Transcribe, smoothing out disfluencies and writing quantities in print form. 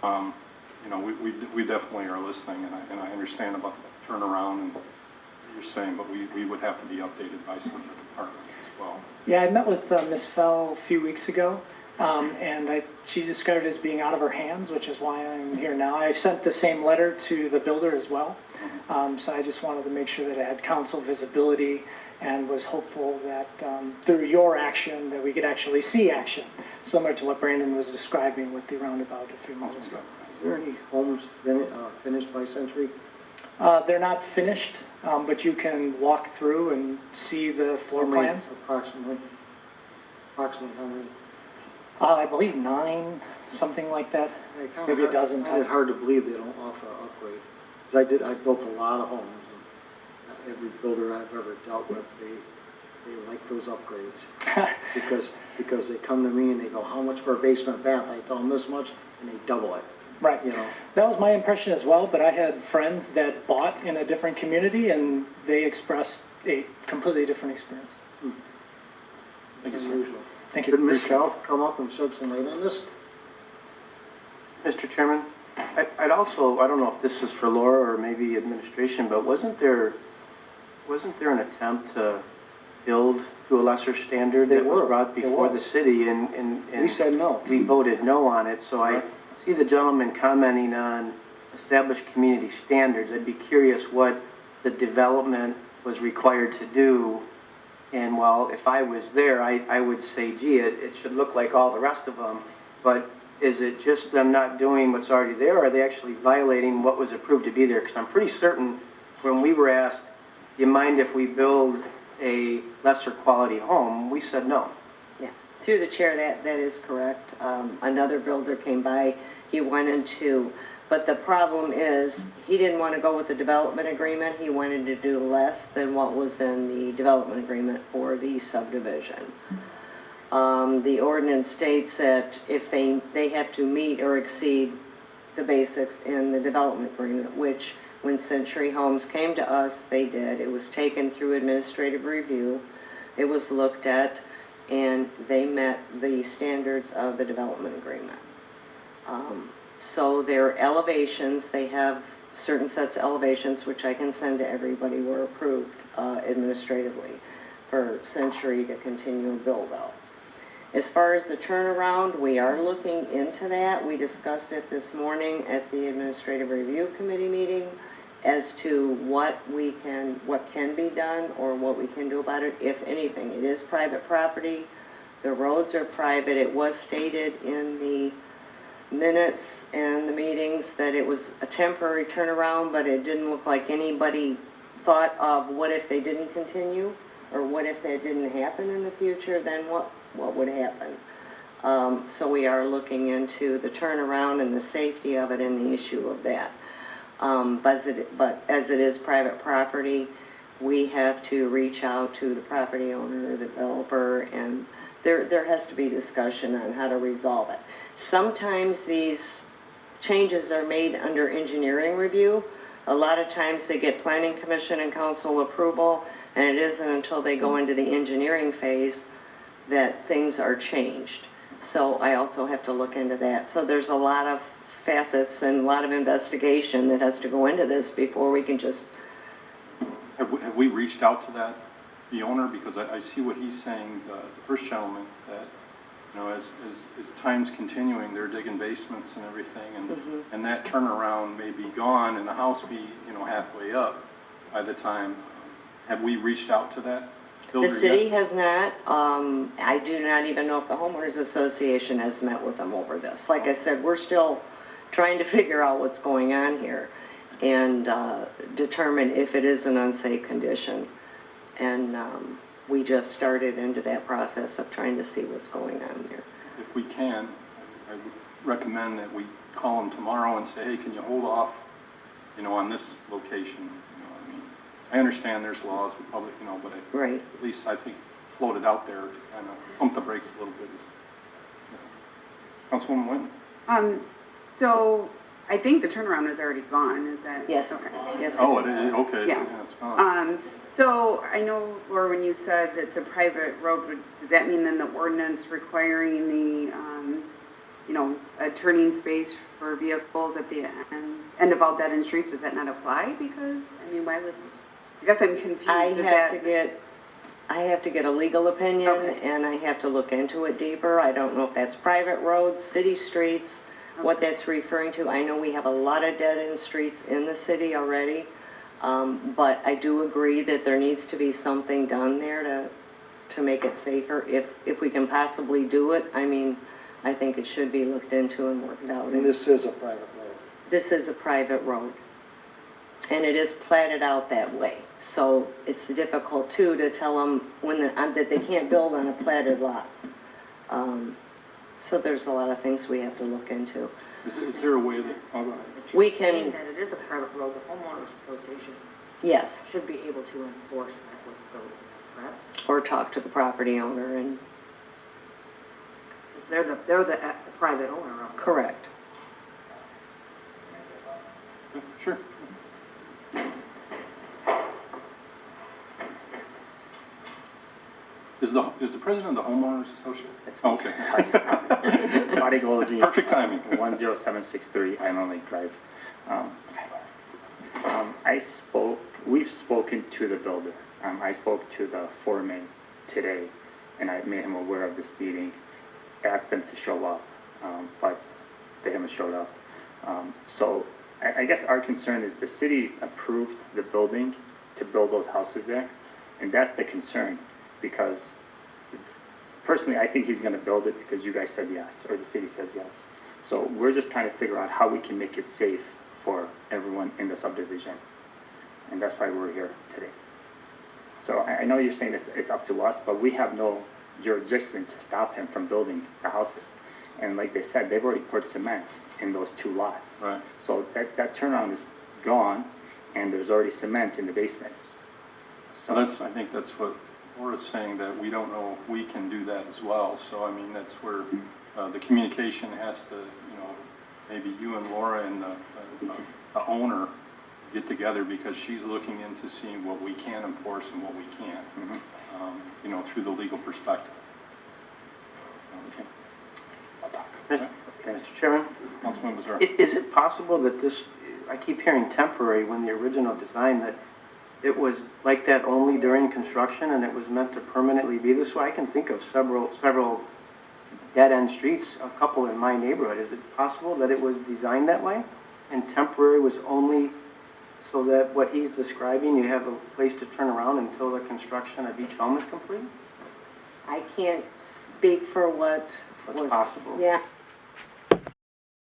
You know, we definitely are listening, and I understand about the turnaround and what you're saying, but we would have to be updated by some of the departments as well. Yeah, I met with Ms. Fell a few weeks ago, and she described it as being out of her hands, which is why I'm here now. I sent the same letter to the builder as well, so I just wanted to make sure that it had council visibility and was hopeful that through your action that we could actually see action, similar to what Brandon was describing with the roundabout a few months ago. Is there any homes finished by Century? They're not finished, but you can walk through and see the floor plans. Approximately how many? I believe 9, something like that. Maybe a dozen. It's hard to believe they don't offer an upgrade. Because I built a lot of homes, and every builder I've ever dealt with, they like those upgrades. because they come to me and they go, how much for a basement bath? I tell them this much, and they double it. Right. You know. That was my impression as well, but I had friends that bought in a different community and they expressed a completely different experience. Thank you, sir. Thank you. Could Ms. Cal come up and shed some light on this? Mr. Chairman, I'd also, I don't know if this is for Laura or maybe administration, but wasn't there an attempt to build to a lesser standard that was brought before the city and We said no. We voted no on it, so I see the gentleman commenting on established community standards. I'd be curious what the development was required to do. And while if I was there, I would say, gee, it should look like all the rest of them. But is it just them not doing what's already there, or are they actually violating what was approved to be there? Because I'm pretty certain when we were asked, do you mind if we build a lesser quality home, we said no. Yeah, through the chair, that is correct. Another builder came by, he wanted to, but the problem is he didn't want to go with the development agreement. He wanted to do less than what was in the development agreement for the subdivision. The ordinance states that if they have to meet or exceed the basics in the development agreement, which when Century Homes came to us, they did. It was taken through administrative review. It was looked at, and they met the standards of the development agreement. So their elevations, they have certain sets of elevations, which I can send to everybody, were approved administratively for Century to continue to build out. As far as the turnaround, we are looking into that. We discussed it this morning at the Administrative Review Committee meeting as to what can be done or what we can do about it, if anything. It is private property. The roads are private. It was stated in the minutes and the meetings that it was a temporary turnaround, but it didn't look like anybody thought of what if they didn't continue, or what if that didn't happen in the future, then what would happen. So we are looking into the turnaround and the safety of it and the issue of that. But as it is private property, we have to reach out to the property owner, the developer, and there has to be discussion on how to resolve it. Sometimes these changes are made under engineering review. A lot of times they get planning commission and council approval, and it isn't until they go into the engineering phase that things are changed. So I also have to look into that. So there's a lot of facets and a lot of investigation that has to go into this before we can just... Have we reached out to the owner? Because I see what he's saying, the first gentleman, that, you know, as time's continuing, they're digging basements and everything, and and that turnaround may be gone and the house be, you know, halfway up by the time. Have we reached out to that builder The city yet? has not. I do not even know if the homeowners association has met with them over this. Like I said, we're still trying to figure out what's going on here and determine if it is an unsafe condition. And we just started into that process of trying to see what's going on there. If we can, I would recommend that we call them tomorrow and say, hey, can you hold off, you know, on this location? You know, I mean, I understand there's laws with public, you know, but Right. at least I think floated out there to kind of pump the brakes a little bit. You know. Councilwoman Winton? So I think the turnaround is already gone, is that? Yes. Okay. Yes. Oh, it is? Okay. Yeah. It's gone. So I know, or when you said it's a private road, does that mean then the ordinance requiring the, you know, a a turning space for vehicles at the end of all dead-end streets, does that not apply? Because, I mean, why would, I guess I'm confused. I Is have to get a legal opinion, Okay. and I have to look into it deeper. I don't know if that's private roads, city streets, what that's referring to. I know we have a lot of dead-end streets in the city already, but I do agree that there needs to be something done there to make it safer. If we can possibly do it, I mean, I think it should be looked into and worked out. And this is a private road. This is a private road, and it is platted out that way. So it's difficult too to tell them that they can't build on a platted lot. So there's a lot of things we have to look into. Is there a way that, oh, go ahead. We Saying can, that it is a private road, the homeowners association yes, should be able to enforce that with the building, correct? or talk to the property owner and, Because they're the private owner of it. correct. Yeah, sure. Is the president of the homeowners association? Oh, okay. Marty Ghouzzi. Perfect timing. 10763 Island Lake Drive. We've spoken to the builder. I spoke to the foreman today, and I made him aware of this meeting, asked them to show up, but they haven't showed up. So I guess our concern is the city approved the building to build those houses there, and that's the concern, because personally, I think he's gonna build it because you guys said yes, or the city says yes. So we're just trying to figure out how we can make it safe for everyone in the subdivision, and that's why we're here today. So I know you're saying it's up to us, but we have no jurisdiction to stop him from building the houses. And like they said, they've already poured cement in those 2 lots. Right. So that turnaround is gone, and there's already cement in the basements. So that's, I think that's what Laura's saying, that we don't know if we can do that as well. So, I mean, that's where the communication has to, you know, maybe you and Laura and the owner get together, because she's looking into seeing what we can enforce and what we can't, you know, through the legal perspective. Okay. Mr. Chairman? Councilman Bizarre. Is it possible that this, I keep hearing temporary when the original design, that it was like that only during construction and it was meant to permanently be this way? I can think of several dead-end streets, a couple in my neighborhood. Is it possible that it was designed that way and temporary was only so that what he's describing, you have a place to turn around until the construction of each home is complete? I can't speak for what What's was. possible? Yeah,